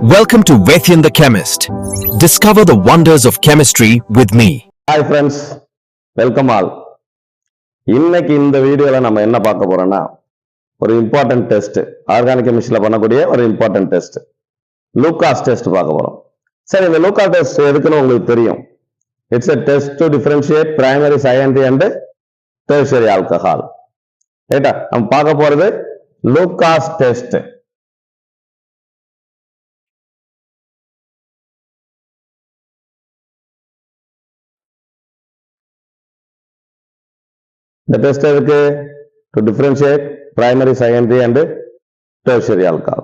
Welcome to Vaithyan the Chemist. Discover the wonders of chemistry with me. Hi friends, welcome all. இன்னைக்கு இந்த வீடியோல நம்ம என்ன பார்க்க போறோம்னா ஒரு இம்பார்ட்டன்ட் டெஸ்ட், ஆர்கானிக் கெமிஸ்ட்ரியில பண்ணக்கூடிய ஒரு இம்பார்ட்டன்ட் டெஸ்ட், லூகாஸ் டெஸ்ட் பார்க்க போறோம். சரி, இந்த லூகாஸ் டெஸ்ட் எதுக்குன்னு உங்களுக்கு தெரியும். It's a test to differentiate primary secondary and tertiary alcohol. ரைட்டா, நம்ம பார்க்க போறது லூகாஸ் டெஸ்ட். The test எதுக்கு? To differentiate primary, secondary and tertiary alcohol.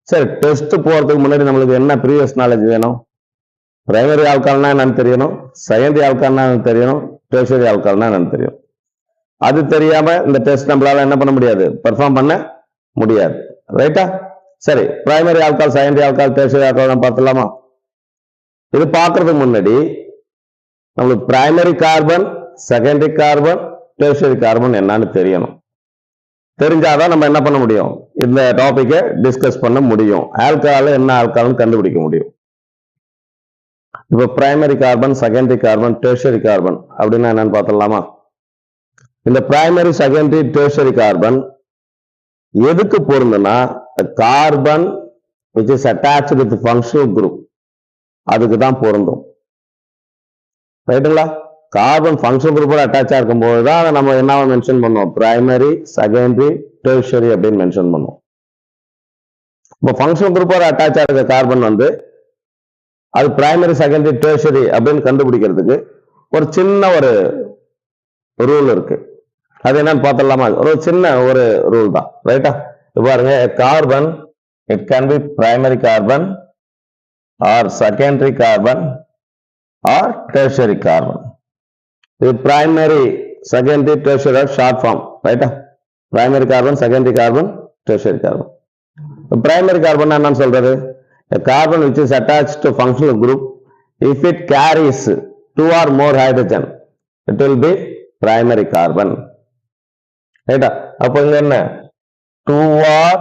சரி, டெஸ்ட் போறதுக்கு முன்னாடி நம்மளுக்கு என்ன ப்ரீவியஸ் நாலேஜ் வேணும்? பிரைமரி ஆல்கஹால்னா என்னன்னு தெரியணும், செகண்டரி ஆல்கஹால்னா என்னன்னு தெரியணும், டெர்ஷியரி ஆல்கஹால்னா என்னன்னு தெரியும். அது தெரியாம இந்த டெஸ்ட் நம்மளால என்ன பண்ண முடியாது, பெர்ஃபார்ம் பண்ண முடியாது. ரைட்டா? சரி, primary alcohol, secondary alcohol, tertiary alcohol பார்த்துலாமா? இது பார்க்கறதுக்கு முன்னாடி நம்மளுக்கு primary carbon, secondary carbon, tertiary carbon என்னன்னு தெரியணும். தெரிஞ்சாதான் நம்ம என்ன பண்ண முடியும், இந்த டாபிக்கை டிஸ்கஸ் பண்ண முடியும். ஆல்கஹால் என்ன ஆல்கஹால்னு கண்டுபிடிக்க முடியும். இப்ப primary carbon, secondary carbon, tertiary carbon அப்படின்னா என்னன்னு பார்த்துடலாமா? இந்த பிரைமரி, செகண்டரி, டெர்ஷியரி கார்பன் எதுக்கு பொருந்துன்னா, carbon which is attached with functional group அதுக்கு தான் பொருந்தும். ரைட்டுங்களா? கார்பன் ஃபங்க்ஷனல் குரூப்போட அட்டாச்சா இருக்கும்போது தான் அதை நம்ம என்ன மென்ஷன் பண்ணுவோம், பிரைமரி, செகண்டரி, டெர்ஷியரி அப்படின்னு மென்ஷன் பண்ணுவோம். இப்போ ஃபங்க்ஷனல் குரூப்போட அட்டாச்சா இருக்க கார்பன் வந்து அது பிரைமரி, செகண்டரி, டெர்ஷியரி அப்படின்னு கண்டுபிடிக்கிறதுக்கு ஒரு சின்ன ஒரு ரூல் இருக்கு. அது என்னன்னு பார்த்துடலாமா? ஒரு சின்ன ஒரு ரூல் தான். ரைட்டா? பாருங்க, carbon it can be primary carbon or secondary carbon or tertiary carbon. இது primary, secondary, tertiary short form. ரைட்டா? Primary carbon, secondary carbon, tertiary carbon. Primary carbon என்னன்னு சொல்றது? A carbon which is attached to functional group, if it carries 2 or more hydrogen, it will be primary carbon. ரைட்டா? அப்போ இங்க என்ன, 2 or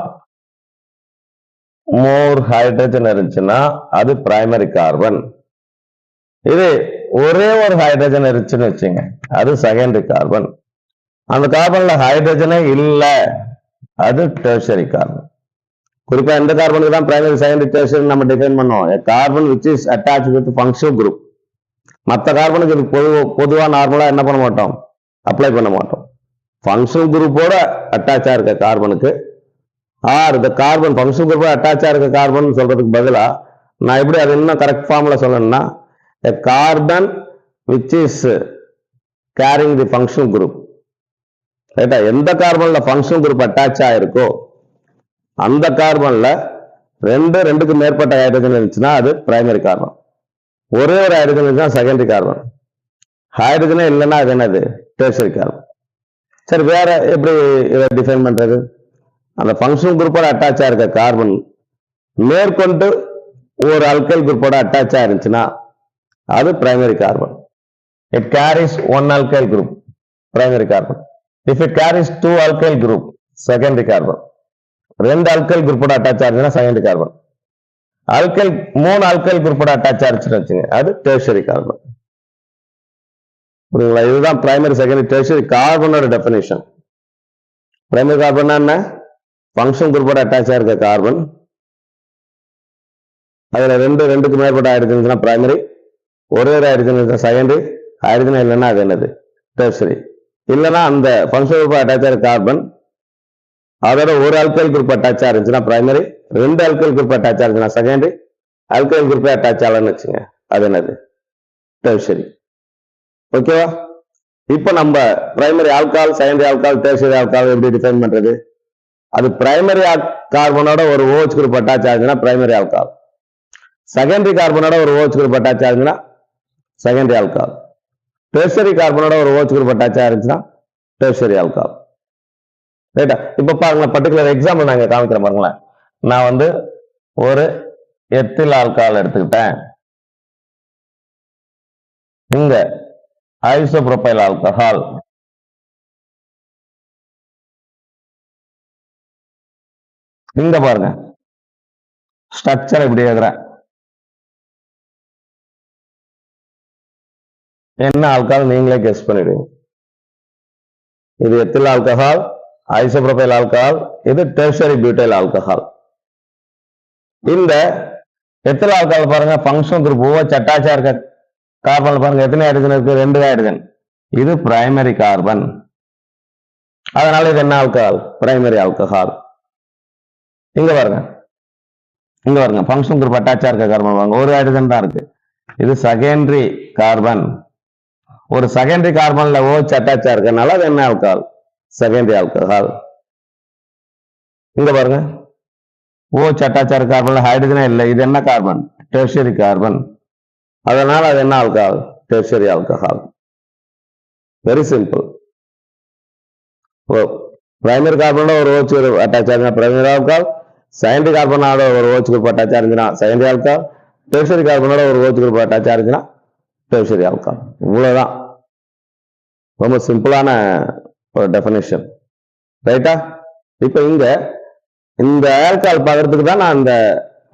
more hydrogen இருந்துச்சுன்னா அது primary carbon. இது ஒரே ஒரு ஹைட்ரஜன் இருந்துச்சுன்னு வச்சுங்க, அது செகண்டரி கார்பன். அந்த கார்பன்ல ஹைட்ரஜனே இல்ல, அது டெர்ஷியரி கார்பன். குறிப்பா இந்த கார்பனுக்கு தான் பிரைமரி, செகண்டரி, டெர்ஷியரி நம்ம டிஃபைன் பண்ணுவோம். Carbon which is attached with functional group. மற்ற கார்பனுக்கு இது பொதுவா நார்மலா என்ன பண்ண மாட்டோம், அப்ளை பண்ண மாட்டோம். ஃபங்க்ஷனல் குரூப்போட அட்டாச்சா இருக்க கார்பனுக்கு ஆர் இந்த கார்பன் ஃபங்க்ஷனல் குரூப்போட அட்டாச்சா இருக்க கார்பன் சொல்றதுக்கு பதிலா நான் எப்படி அது இன்னும் கரெக்ட் ஃபார்ம்ல சொல்லணும்னா, a carbon which is carrying the functional group. ரைட்டா? எந்த கார்பன்ல ஃபங்க்ஷனல் குரூப் அட்டாச் ஆயிருக்கோ அந்த கார்பன்ல ரெண்டுக்கு மேற்பட்ட ஹைட்ரஜன் இருந்துச்சுன்னா அது பிரைமரி கார்பன். ஒரே ஒரு ஹைட்ரஜன் இருந்துச்சுன்னா செகண்டரி கார்பன். ஹைட்ரஜனே இல்லைன்னா அது என்னது, டெர்ஷியரி கார்பன். சரி, வேற எப்படி இதை டிஃபைன் பண்றது? அந்த ஃபங்க்ஷனல் குரூப்போட அட்டாச்சா இருக்க கார்பன் மேற்கொண்டு ஒரு அல்கைல் குரூப்போட அட்டாச்சா இருந்துச்சுன்னா அது primary carbon. It carries 1 alkyl group, primary carbon. If it carries 2 alkyl group, secondary carbon. 2 alkyl group ஓட அட்டாச் ஆச்சுன்னா செகண்டரி கார்பன். 3 alkyl group ஓட அட்டாச் ஆச்சுன்னு வச்சுங்க, அது டெர்ஷியரி கார்பன். புரியுங்களா? இதுதான் பிரைமரி, செகண்டரி, டெர்ஷியரி கார்பனோட டெஃபினிஷன். பிரைமரி கார்பன் என்ன, ஃபங்க்ஷனல் குரூப்போட அட்டாச்சா இருக்க கார்பன், அதுல ரெண்டுக்கு மேற்பட்ட ஹைட்ரஜன் பிரைமரி, ஒரே ஒரு ஹைட்ரஜன் செகண்டரி, ஹைட்ரஜன் இல்லைன்னா அது என்னது, டெர்ஷியரி. இல்லைன்னா அந்த ஃபங்க்ஷனல் குரூப் அட்டாச் ஆகிற கார்பன் அதோட ஒரு அல்கைல் குரூப் அட்டாச் இருந்துச்சுன்னா பிரைமரி, 2 அல்கைல் குரூப் அட்டாச் இருந்துச்சுன்னா செகண்டரி, அல்கைல் குரூப் அட்டாச் ஆகலன்னு வச்சுங்க, அது என்னது, டெர்ஷியரி. ஓகேவா? இப்போ நம்ம primary alcohol, secondary alcohol, tertiary alcohol எப்படி டிஃபைன் பண்றது? அது பிரைமரி கார்பனோட ஒரு OH குரூப் அட்டாச் ஆகுதுன்னா பிரைமரி ஆல்கஹால், செகண்டரி கார்பனோட ஒரு OH குரூப் அட்டாச் ஆகுதுன்னா செகண்டரி ஆல்கஹால், டெர்ஷியரி கார்பனோட ஒரு OH குரூப் அட்டாச் ஆயிருச்சுன்னா டெர்ஷியரி ஆல்கஹால். ரைட்டா? இப்ப பாருங்களேன், பர்டிகுலர் எக்ஸாம்பிள் நான் இங்க காமிக்கிறேன் பாருங்களேன். நான் வந்து ஒரு எத்தில் ஆல்கஹால் எடுத்துக்கிட்டேன். இங்க ஐசோப்ரோபைல் ஆல்கஹால், இங்க பாருங்க ஸ்ட்ரக்சர் இப்படி எழுதுறேன். என்ன ஆல்கஹால் நீங்களே கெஸ் பண்ணிடுவீங்க. இது எத்தில் ஆல்கஹால், ஐசோப்ரோபைல் ஆல்கஹால், இது டெர்ஷரி பியூட்டைல் ஆல்கஹால். இந்த எத்தில் ஆல்கஹால் பாருங்க, ஃபங்க்ஷனல் குரூப் OH அட்டாச்சா இருக்க கார்பன்ல பாருங்க எத்தனை ஹைட்ரஜன் இருக்கு? 2 ஹைட்ரஜன். இது பிரைமரி கார்பன். அதனால இது என்ன ஆல்கஹால்? Primary alcohol. இங்க பாருங்க, இங்க பாருங்க, ஃபங்க்ஷனல் குரூப் அட்டாச்சா இருக்க கார்பன் பாருங்க, 1 ஹைட்ரஜன் தான் இருக்கு. இது செகண்டரி கார்பன். ஒரு செகண்டரி கார்பன்ல OH அட்டாச்சா இருக்கனால அது என்ன ஆல்கஹால்? Secondary alcohol. இங்க பாருங்க, OH அட்டாச்சா இருக்க கார்பன்ல ஹைட்ரஜனே இல்லை. இது என்ன கார்பன்? Tertiary carbon. அதனால அது என்ன alcohol? Tertiary alcohol. Very simple. Primary கார்பனோட ஒரு OH அட்டாச் ஆகுதுன்னா பிரைமரி ஆல்கஹால், செகண்டரி கார்பனோட ஒரு OH குரூப் அட்டாச் ஆகுதுன்னா செகண்டரி ஆல்கஹால், டெர்ஷரி கார்பனோட ஒரு OH குரூப் அட்டாச் ஆகுதுன்னா டெர்ஷரி ஆல்கஹால். இவ்வளவுதான். ரொம்ப சிம்பிளான ஒரு டெஃபினிஷன். ரைட்டா? இப்ப இங்க இந்த ஆல்கஹால் பார்க்கறதுக்கு தான் நான் இந்த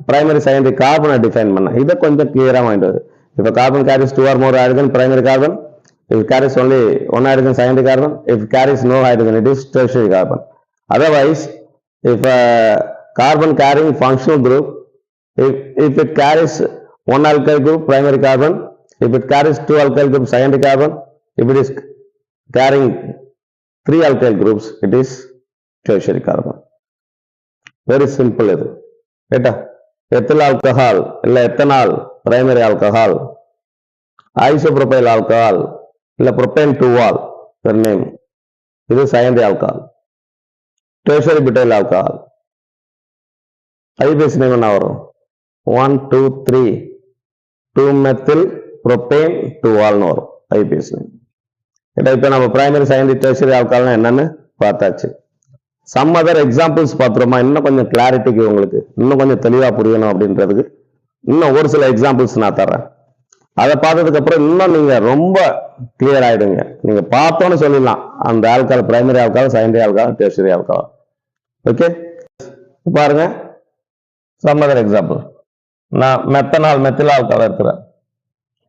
பிரைமரி செகண்டரி கார்பனை டிஃபைன் பண்ணேன். இதை கொஞ்சம் கிளியரா வாங்கிட்டு வருது. இப்ப carbon carries 2 or more hydrogen, primary carbon. If it carries only 1 hydrogen, secondary carbon. If it carries no hydrogen, it is tertiary carbon. Otherwise, if a carbon carrying functional group, if it carries 1 alkyl group, primary carbon. If it carries 2 alkyl group, secondary carbon. If it is carrying 3 alkyl groups, it is tertiary carbon. Very simple இது. ரைட்டா? Ethyl alcohol இல்ல ethanol primary alcohol, isopropyl alcohol இல்ல propane 2-ஆல் name, இது secondary alcohol. Tertiary butyl alcohol, IPS name என்ன வரும்? 1 2 3 2-மெத்தில் propane 2-ஆல்னு வரும் IPS name. இப்ப நம்ம பிரைமரி செகண்டரி டெர்ஷரி ஆல்கஹால்னா என்னன்னு பார்த்தாச்சு. சம் அதர் எக்ஸாம்பிள்ஸ் பார்த்துருமா? இன்னும் கொஞ்சம் கிளாரிட்டிக்கு, உங்களுக்கு இன்னும் கொஞ்சம் தெளிவா புரியணும் அப்படின்றதுக்கு இன்னும் ஒரு சில எக்ஸாம்பிள்ஸ் நான் தர்றேன். அதை பார்த்ததுக்கு அப்புறம் இன்னும் நீங்க ரொம்ப கிளியர் ஆயிடுங்க. நீங்க பார்த்தோன்னு சொல்லிடலாம் அந்த alcohol primary alcohol, secondary alcohol, tertiary alcohol. Okay, பாருங்க சம் அதர் எக்ஸாம்பிள். நான் மெத்தில் ஆல்கஹால் இருக்கிறேன்.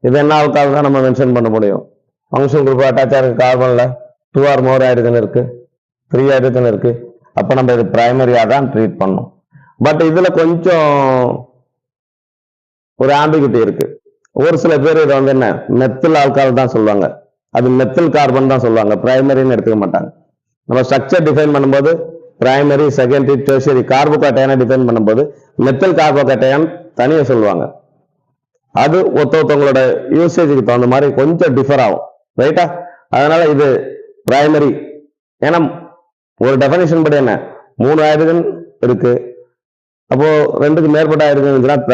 இது என்ன ஆல்கஹால் தான் நம்ம மென்ஷன் பண்ண முடியும்? ஃபங்க்ஷன் குரூப் அட்டாச்சா இருக்கு கார்பன்ல 2 or more ஹைட்ரஜன் இருக்கு, 3 ஹைட்ரஜன் இருக்கு. அப்ப நம்ம இது பிரைமரியா தான் ட்ரீட் பண்ணோம். பட் இதுல கொஞ்சம் ஒரு ஆம்பிகிட்டி இருக்கு. ஒரு சில பேர் இதை வந்து என்ன மெத்தில் ஆல்கஹால் தான் சொல்லுவாங்க, அது மெத்தில் கார்பன் தான் சொல்லுவாங்க, பிரைமரின்னு எடுத்துக்க மாட்டாங்க. நம்ம ஸ்ட்ரக்சர் டிஃபைன் பண்ணும்போது பிரைமரி செகண்டரி டெர்ஷரி கார்போகேட்டையனை டிஃபைன் பண்ணும்போது மெத்தில் கார்போகேட்டையன் தனியாக சொல்லுவாங்க. அது ஒருத்தவங்களோட யூசேஜுக்கு தகுந்த மாதிரி கொஞ்சம் டிஃபர் ஆகும். ரைட்டா? அதனால இது பிரைமரி. ஏன்னா ஒரு டெஃபினிஷன் படி என்ன 3 ஹைட்ரஜன் இருக்கு, அப்போ 2க்கு மேற்பட்ட ஹைட்ரஜன் இருந்துச்சுன்னா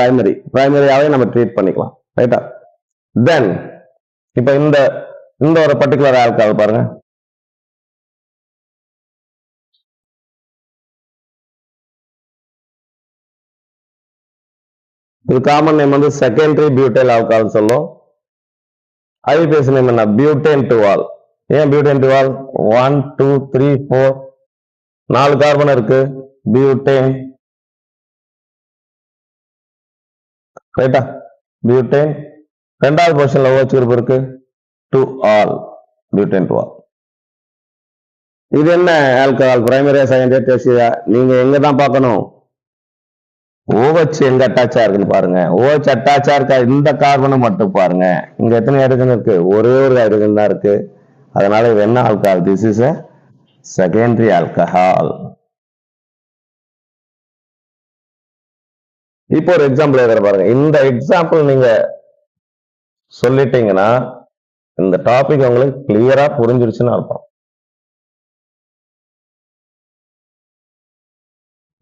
பிரைமரியாவே நம்ம ட்ரீட் பண்ணிக்கலாம். ரைட்டா? தென் இப்ப இந்த ஒரு பர்டிகுலர் ஆல்கஹால் பாருங்க. இது காமன் நேம் வந்து செகண்டரி பியூட்டைல் ஆல்கஹால் சொல்லும். ஐபிஎஸ் நேம் என்ன? பியூட்டேன் 2-ஆல். ஏன் பியூட்டேன் 2-ஆல்? 1 2 3 4 4 கார்பன் இருக்கு, பியூட்டேன். ரைட்டா? பியூட்டேன். 2வது பொசிஷன்ல OH குரூப் இருக்கு, 2-ஆல், பியூட்டேன் 2-ஆல். இது என்ன ஆல்கஹால்? பிரைமரியா செகண்டரியா டெர்ஷரியா? நீங்க எங்க தான் பார்க்கணும்? OH எங்க அட்டாச்சா இருக்குன்னு பாருங்க. OH அட்டாச்சா இருக்கா இந்த கார்பனை மட்டும் பாருங்க. இங்க எத்தனை ஹைட்ரஜன் இருக்கு? ஒரே ஒரு ஹைட்ரஜன் தான் இருக்கு. அதனால இது என்ன alcohol? This is a secondary alcohol. இப்போ ஒரு எக்ஸாம்பிள் எழுதுற பாருங்க. இந்த எக்ஸாம்பிள் நீங்க சொல்லிட்டீங்கன்னா இந்த டாபிக் உங்களுக்கு கிளியரா புரிஞ்சிருச்சுன்னு அர்த்தம்.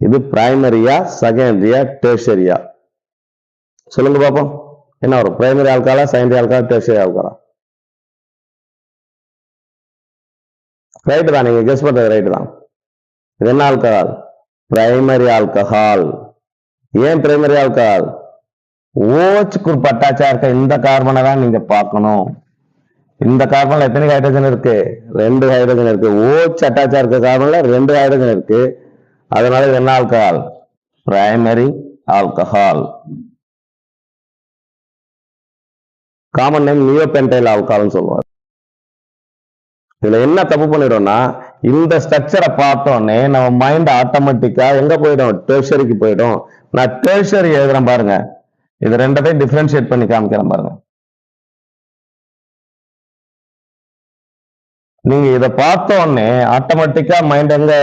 இது பிரைமரியா செகண்டரியா டெர்ஷரியா? சொல்லுங்க பாப்போம். என்ன வரும்? பிரைமரி ஆல்கஹாலா, செகண்டரி ஆல்கஹாலா, டெர்ஷரி ஆல்கஹாலா? ரைட்டு தான், நீங்க கெஸ் பண்றது ரைட்டு தான். இது என்ன ஆல்கஹால்? Primary alcohol. ஏன் பிரைமரி ஆல்கஹால்? OH குரூப் அட்டாச்சா இருக்க இந்த கார்பனை தான் நீங்க பார்க்கணும். இந்த கார்பன்ல எத்தனை ஹைட்ரஜன் இருக்கு? 2 ஹைட்ரஜன் இருக்கு. OH அட்டாச்சா இருக்க கார்பன்ல 2 ஹைட்ரஜன் இருக்கு. அதனால இது என்ன alcohol? Primary alcohol. Common name neopentyl ஆல்கஹால்னு சொல்லுவாங்க. இதுல என்ன தப்பு பண்ணிடும்னா, இந்த ஸ்ட்ரக்சரை பார்த்தோன்னே நம்ம மைண்ட் ஆட்டோமேட்டிக்கா எங்க போயிடும், டெர்ஷரிக்கு போயிடும். நான் டெர்ஷரி எழுதுறேன் பாருங்க, இது ரெண்டத்தையும் டிஃபரன்ஷியேட் பண்ணி காமிக்கிறேன் பாருங்க. நீங்க இதை பார்த்த உடனே ஆட்டோமேட்டிக்கா மைண்ட் எங்க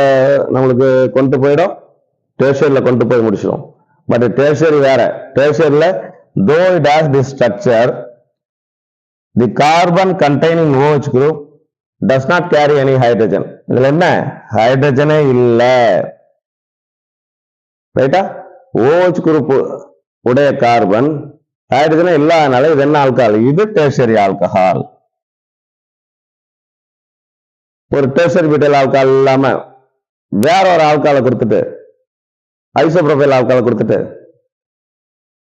நம்மளுக்கு கொண்டு போயிடும், டெர்ஷரியில கொண்டு போய் முடிச்சிடும். பட் டெர்ஷரி வேற. டெர்ஷரியில though it has this structure, the carbon containing OH group does not carry any hydrogen. இதுல என்ன, ஹைட்ரஜனே இல்ல, ரைட்டா? OH குரூப் உடைய கார்பன் ஹைட்ரஜனே இல்லாதனால இது என்ன ஆல்கஹால், இது டெர்ஷரி ஆல்கஹால். ஒரு டெர்ஷரி பியூட்டைல் ஆல்கஹால் இல்லாம வேற ஒரு ஆல்கஹாலை கொடுத்துட்டு, ஐசோப்ரோபைல் ஆல்கஹாலை கொடுத்துட்டு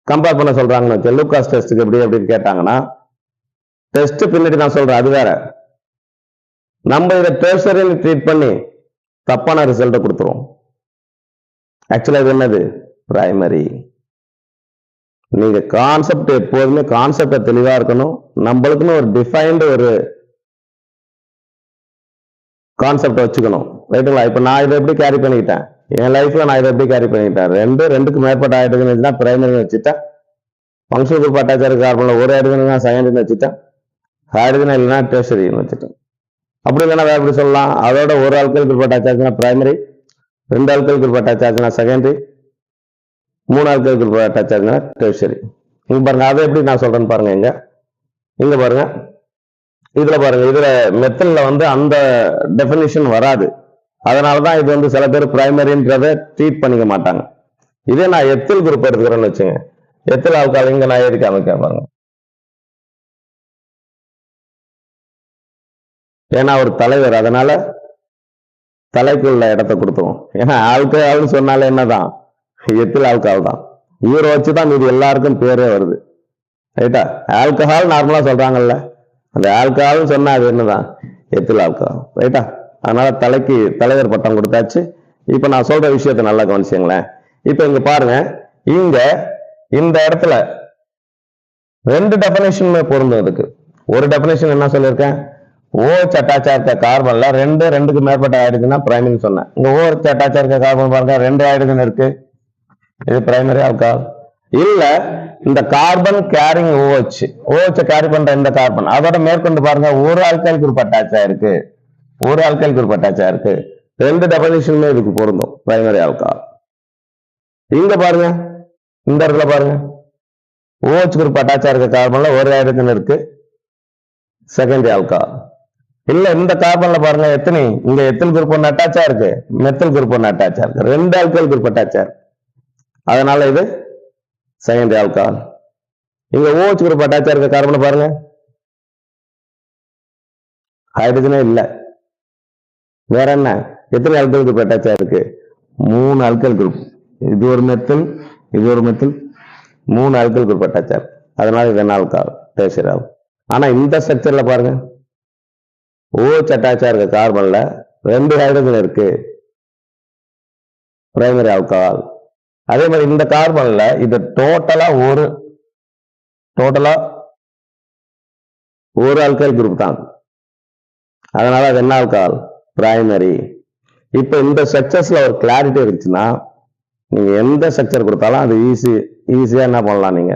கம்பேர் பண்ண சொல்றாங்கன்னு லூகாஸ் டெஸ்ட்டுக்கு எப்படி அப்படின்னு கேட்டாங்கன்னா, டெஸ்ட் பின்னாடி நான் சொல்றேன், அது வேற. நம்ம இதை டெர்ஷரின்னு ட்ரீட் பண்ணி தப்பான ரிசல்ட்டை கொடுத்துருவோம். ஆக்சுவலா இது என்னது, பிரைமரி. நீங்க கான்செப்ட் எப்போதுமே கான்செப்ட் தெளிவா இருக்கணும். நம்மளுக்குன்னு ஒரு டிஃபைன்டு ஒரு கான்செப்ட் வச்சுக்கணும், ரைட்டுங்களா? இப்ப நான் இதை எப்படி கேரி பண்ணிக்கிட்டேன், என் லைஃப்ல நான் இதை எப்படி கேரி பண்ணிக்கிட்டேன், ரெண்டுக்கு மேற்பட்ட ஹைட்ரஜன் பிரைமரி வச்சுட்டேன். ஃபங்க்ஷனல் குரூப் அட்டாச் கார்பன்ல ஒரு ஹைட்ரஜன் செகண்டரி வச்சுட்டேன், ஹைட்ரஜன் இல்லைன்னா டெர்ஷரின்னு வச்சுட்டேன். அப்படி இல்லைன்னா வேற எப்படி சொல்லலாம், அதோட ஒரு ஆல்கஹால் குரூப் அட்டாச் ஆச்சுன்னா பிரைமரி, ரெண்டு ஆல்கஹால் குரூப் அட்டாச் ஆச்சுன்னா செகண்டரி, மூணு ஆல்கஹால் குரூப் அட்டாச் ஆச்சுன்னா டெர்ஷரி. இங்க பாருங்க, அதை எப்படி நான் சொல்றேன்னு பாருங்க. இங்க பாருங்க, இதுல பாருங்க, இதுல மெத்தல்ல அந்த டெபினிஷன் வராது. அதனாலதான் இது சில பேர் பிரைமரின்றத ட்ரீட் பண்ணிக்க மாட்டாங்க. இதே நான் எத்தில் குரூப் எடுத்துக்கிறேன்னு வச்சுங்க, எத்தில் ஆல்கஹால் இங்க நான் எழுதி காமிக்கிறேன் பாருங்க. ஏன்னா ஒரு தலைவர், அதனால தலைக்குள்ள இடத்தை கொடுத்துரும். ஏன்னா ஆல்கஹால்னு சொன்னாலே என்னதான், எத்தில் ஆல்கஹால் தான். இவரை வச்சுதான் இது எல்லாருக்கும் பேரே வருது, ரைட்டா? ஆல்கஹால் நார்மலா சொல்றாங்கல்ல, அந்த ஆல்கஹால் சொன்னா அது என்னதான், எத்தில் ஆல்கஹால், ரைட்டா? அதனால தலைக்கு தலைவர் பட்டம் கொடுத்தாச்சு. இப்ப நான் சொல்ற விஷயத்தை நல்லா கவனிச்சுங்களேன். இப்ப இங்க பாருங்க, இங்க இந்த இடத்துல ரெண்டு டெபினேஷனுமே பொருந்தும். இதுக்கு ஒரு டெபினேஷன் என்ன சொல்லியிருக்கேன், OH அட்டாச்சா இருக்க கார்பன்ல ரெண்டுக்கு மேற்பட்ட ஹைட்ரஜன் பிரைமரி சொன்னேன். இங்க OH அட்டாச்சா இருக்க கார்பன் பாருங்க, ரெண்டு ஹைட்ரஜன் இருக்கு, இது பிரைமரி ஆல்கஹால். இல்ல இந்த கார்பன் கேரிங் OH கேரி பண்ற இந்த கார்பன், அதோட மேற்கொண்டு பாருங்க ஒரு ஆல்கஹால் குரூப் அட்டாச் ஆயிருக்கு, ஒரு ஆல்கஹால் குரூப் அட்டாச் ஆயிருக்கு. ரெண்டு டெபினிஷனுமே இதுக்கு பொருந்தும், பிரைமரி ஆல்கஹால். இங்க பாருங்க, இந்த இடத்துல பாருங்க, OH குரூப் அட்டாச் இருக்க கார்பன்ல ஒரு ஹைட்ரஜன் இருக்கு, செகண்டரி ஆல்கஹால். இல்ல இந்த கார்பன்ல பாருங்க எத்தனை, இங்க எத்தில் குரூப் ஒன்று அட்டாச்சா இருக்கு, மெத்தில் குரூப் ஒன்று அட்டாச்சா இருக்கு, ரெண்டு ஆல்கஹால் குரூப் அட்டாச்சா இருக்கு, அதனால இது செகண்டரி ஆல்கஹால். இங்க OH குரூப் அட்டாச்சா இருக்க கார்பன் பாருங்க, ஹைட்ரஜனே இல்ல, வேற என்ன, எத்தனை ஆல்கஹால் குரூப் அட்டாச்சா இருக்கு, மூணு ஆல்கஹால் குரூப். இது ஒரு மெத்தில், இது ஒரு மெத்தில், மூணு ஆல்கஹால் குரூப் அட்டாச்சா இருக்கு, அதனால இது என்ன ஆல்கஹால், டெர்ஷரி ஆல்கஹால். ஆனா இந்த ஸ்ட்ரக்சர்ல பாருங்க, OH அட்டாச்சா இருக்க கார்பன்ல ரெண்டு ஹைட்ரஜன் இருக்கு, பிரைமரி ஆல்கஹால். அதே மாதிரி இந்த கார்பன்ல இது டோட்டலா ஒரு ஆல்கஹால் குரூப் தான், அதனால அது என்ன ஆல்கஹால், பிரைமரி. இப்ப இந்த ஸ்ட்ரக்சர்ஸ்ல ஒரு கிளாரிட்டி இருந்துச்சுன்னா நீங்க எந்த ஸ்ட்ரக்சர் கொடுத்தாலும் அது ஈஸியா என்ன பண்ணலாம், நீங்க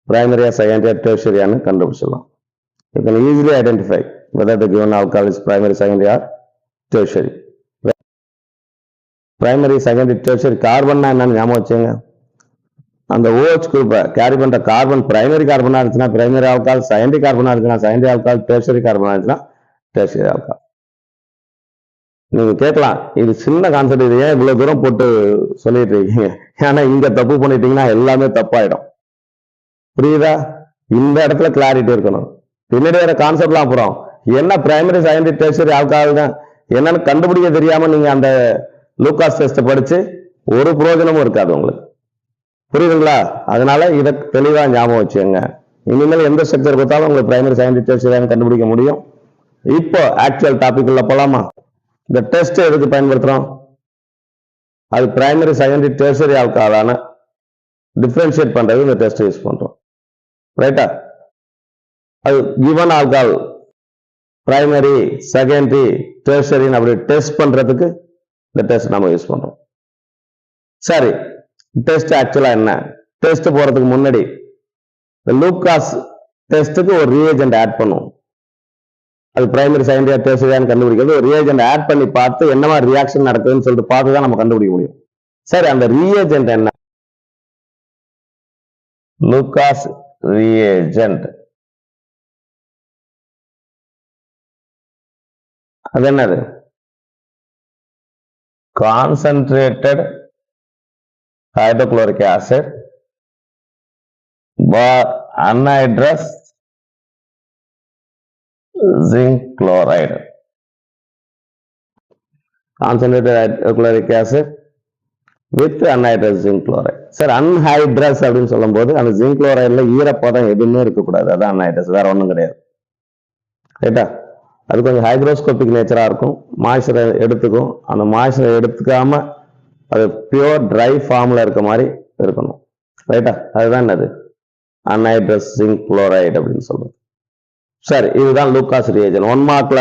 பிரைமரியா செகண்டரியா டெர்ஷரியான்னு கண்டுபிடிச்சிடலாம். You can easily identify whether the given alcohol is primary, secondary or tertiary. Primary, secondary, tertiary carbon என்னன்னு ஞாபகம் வச்சுங்க. அந்த OH குரூப்பை கேரி பண்ற கார்பன் பிரைமரி கார்பனா இருந்துச்சுன்னா பிரைமரி ஆல்கஹால், செகண்டரி கார்பனா இருந்துச்சுன்னா செகண்டரி ஆல்கஹால், டெர்ஷரி கார்பனா இருந்துச்சுன்னா டெர்ஷரி ஆல்கஹால். நீங்க கேட்கலாம், இது சின்ன கான்செப்ட், இது ஏன் இவ்வளவு தூரம் போட்டு சொல்லிட்டு இருக்கீங்க, ஏன்னா இங்க தப்பு பண்ணிட்டீங்கன்னா எல்லாமே தப்பாயிடும். புரியுதா? இந்த இடத்துல கிளாரிட்டி இருக்கணும். பின்னாடி வேற கான்செப்ட்லாம் அப்புறம் என்ன பிரைமரி, செகண்டரி, டெர்ஷரி ஆல்கஹால் தான் என்னன்னு கண்டுபிடிக்க தெரியாம நீங்க அந்த லூகாஸ் டெஸ்ட் படிச்சு ஒரு பிரயோஜனமும் இருக்காது உங்களுக்கு. புரியுதுங்களா? அதனால இதை தெளிவா ஞாபகம் வச்சுங்க. இனிமேல் எந்த ஸ்ட்ரக்சர் கொடுத்தாலும் உங்களுக்கு பிரைமரி, செகண்டரி, டெர்ஷரி கண்டுபிடிக்க முடியும். இப்போ ஆக்சுவல் டாபிக் உள்ள போலாமா? இந்த டெஸ்ட் எதுக்கு பயன்படுத்துறோம்? அது பிரைமரி, செகண்டரி, டெர்ஷரி ஆல்கஹாலான டிஃபரன்ஷியேட் பண்றது இந்த டெஸ்ட் யூஸ் பண்றோம். ரைட்டா? அது கிவன் ஆல்கஹால் பிரைமரி, செகண்டரி, டெர்ஷரின்னு அப்படி டெஸ்ட் பண்றதுக்கு இந்த டெஸ்ட் நம்ம யூஸ் பண்றோம். சரி, டெஸ்ட் ஆக்சுவலா என்ன? டெஸ்ட் போறதுக்கு முன்னாடி இந்த லூகாஸ் டெஸ்ட்டுக்கு ஒரு ரியேஜென்ட் ஆட் பண்ணுவோம். அது பிரைமரி, செகண்டரி, டெர்ஷரியான்னு கண்டுபிடிக்கிறது ஒரு ரியேஜென்ட் ஆட் பண்ணி பார்த்து என்ன மாதிரி ரியாக்ஷன் நடக்குதுன்னு சொல்லிட்டு பார்த்து தான் நம்ம கண்டுபிடிக்க முடியும். சரி, அந்த ரியேஜென்ட் என்ன? லூகாஸ் ரியேஜென்ட் அது என்னது? Concentrated hydrochloric acid or anhydrous zinc chloride. Concentrated hydrochloric acid with anhydrous zinc chloride. Sir, anhydrous அப்படின்னு சொல்லும் போது அந்த ஜிங்க் குளோரைட்ல ஈரப்பதம் எதுவுமே இருக்கக்கூடாது. அதான் அன்ஹைட்ரஸ், வேற ஒன்றும் கிடையாது. ரைட்டா? அது கொஞ்சம் ஹைக்ரோஸ்கோபிக் நேச்சரா இருக்கும், மாய்ச்சரை எடுத்துக்கும். அந்த மாய்ச்சரை எடுத்துக்காம அது பியூர் ட்ரை ஃபார்ம்ல இருக்க மாதிரி இருக்கணும். ரைட்டா? அதுதான் என்னது? அன்ஹைட்ரஸ் ஜிங்க் குளோரைடு அப்படின்னு சொல்றது. சரி, இதுதான் லூகாஸ் ரியேஜன். 1 மார்க்ல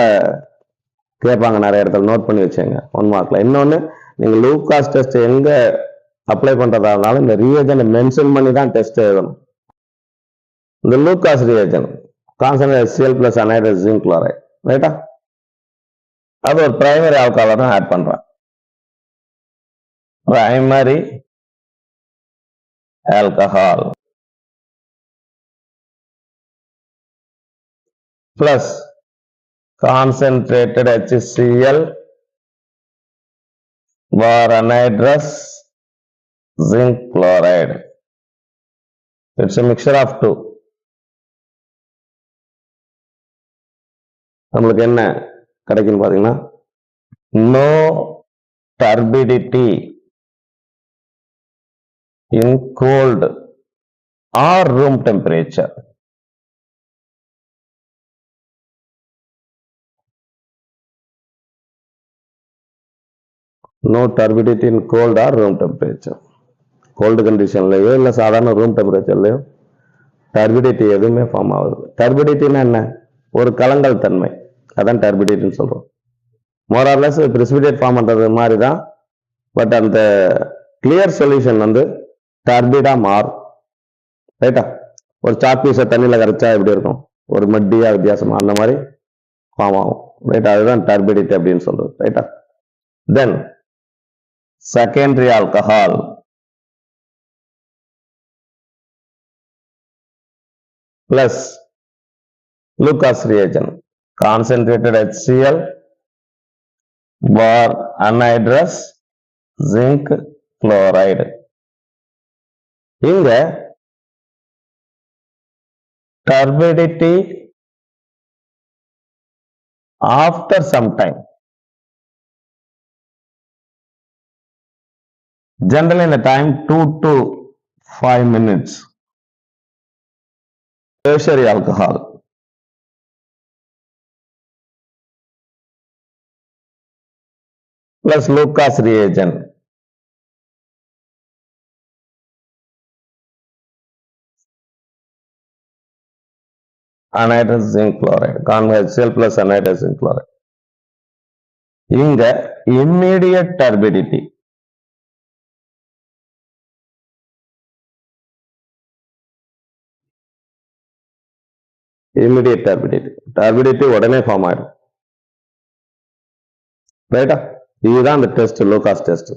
கேட்பாங்க, நிறைய இடத்துல நோட் பண்ணி வச்சேங்க 1 மார்க்ல. இன்னொன்னு, நீங்க லூகாஸ் டெஸ்ட் எங்க அப்ளை பண்றதா இருந்தாலும் இந்த ரியேஜனை மென்ஷன் பண்ணி தான் டெஸ்ட் எழுதணும். இந்த Lucas reagent concentrate HCl plus anhydrous zinc chloride. ரைட்டா? அது ஒரு பிரைமரி ஆல்கஹாலை தான் ஆட் பண்றேன். primary alcohol plus concentrated HCl or anhydrous zinc chloride. It's a mixture of two. நம்மளுக்கு என்ன கிடைக்குன்னு பாத்தீங்கன்னா, no turbidity in cold or room temperature. No turbidity in cold or room temperature. Cold கண்டிஷன்லயோ இல்லை சாதாரண room டெம்பரேச்சர்லயோ turbidity எதுவுமே form ஆகுது. டர்பிடிட்டின்னா என்ன? ஒரு கலங்கல் தன்மை, அதான் டர்பிடிட்டின்னு சொல்றோம். மோரார்லெஸ் பிரிசிபிடேட் ஃபார்ம் பண்றது மாதிரி தான். பட் அந்த கிளியர் சொல்யூஷன் வந்து டர்பிடா மாறும். ரைட்டா? ஒரு சாக் பீஸை தண்ணியில கரைச்சா எப்படி இருக்கும்? ஒரு மட்டியா வித்தியாசமா அந்த மாதிரி ஃபார்ம் ஆகும். ரைட்டா? அதுதான் டர்பிடிட்டி அப்படின்னு சொல்றது. ரைட்டா? Then secondary alcohol plus Lucas reagent, concentrated HCl or anhydrous zinc chloride. இங்க turbidity after some time, generally in the time 2 to 5 minutes. Tertiary alcohol plus Lucas reagent, anhydrous zinc chloride, HCl plus anhydrous zinc chloride. இங்க immediate turbidity, immediate turbidity உடனே form ஆயிடும். ரைட்டா? இதுதான் அந்த test, Lucas test.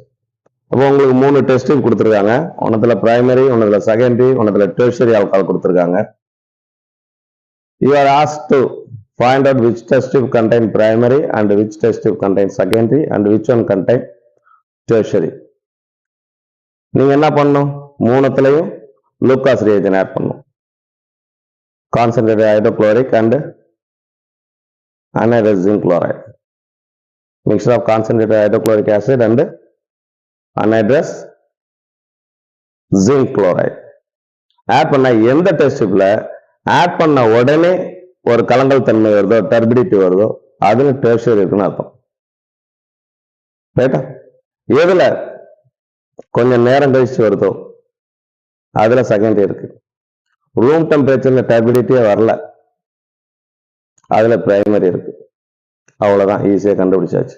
அப்போ உங்களுக்கு 3 test கொடுத்துருக்காங்க. ஒன்னத்துல primary, ஒன்னத்துல secondary, ஒன்னத்துல tertiary alcohol கொடுத்துருக்காங்க. You are asked to find out which test tube contain primary and which test tube contain secondary and which one contain tertiary. நீங்க என்ன பண்ணணும்? 3த்துலயும் லூகாஸ் ரியேஜன் ஆட் பண்ணணும். Concentrated hydrochloric and anhydrous zinc chloride, mixture of concentrated hydrochloric acid and anhydrous zinc chloride. Add பண்ண எந்த test டியூப்ல add பண்ண உடனே ஒரு கலங்கல் தன்மை வருதோ, டர்பிடிட்டி வருதோ, அதுல டெர்ஷரி இருக்குன்னு அர்த்தம். ரைட்டா? எதுல கொஞ்சம் நேரம் கழிச்சு வருதோ அதுல செகண்டரி இருக்கு. ரூம் டெம்பரேச்சர்ல டர்பிடிட்டியே வரல, அதுல பிரைமரி இருக்கு. அவ்வளவுதான், ஈஸியா கண்டுபிடிச்சாச்சு.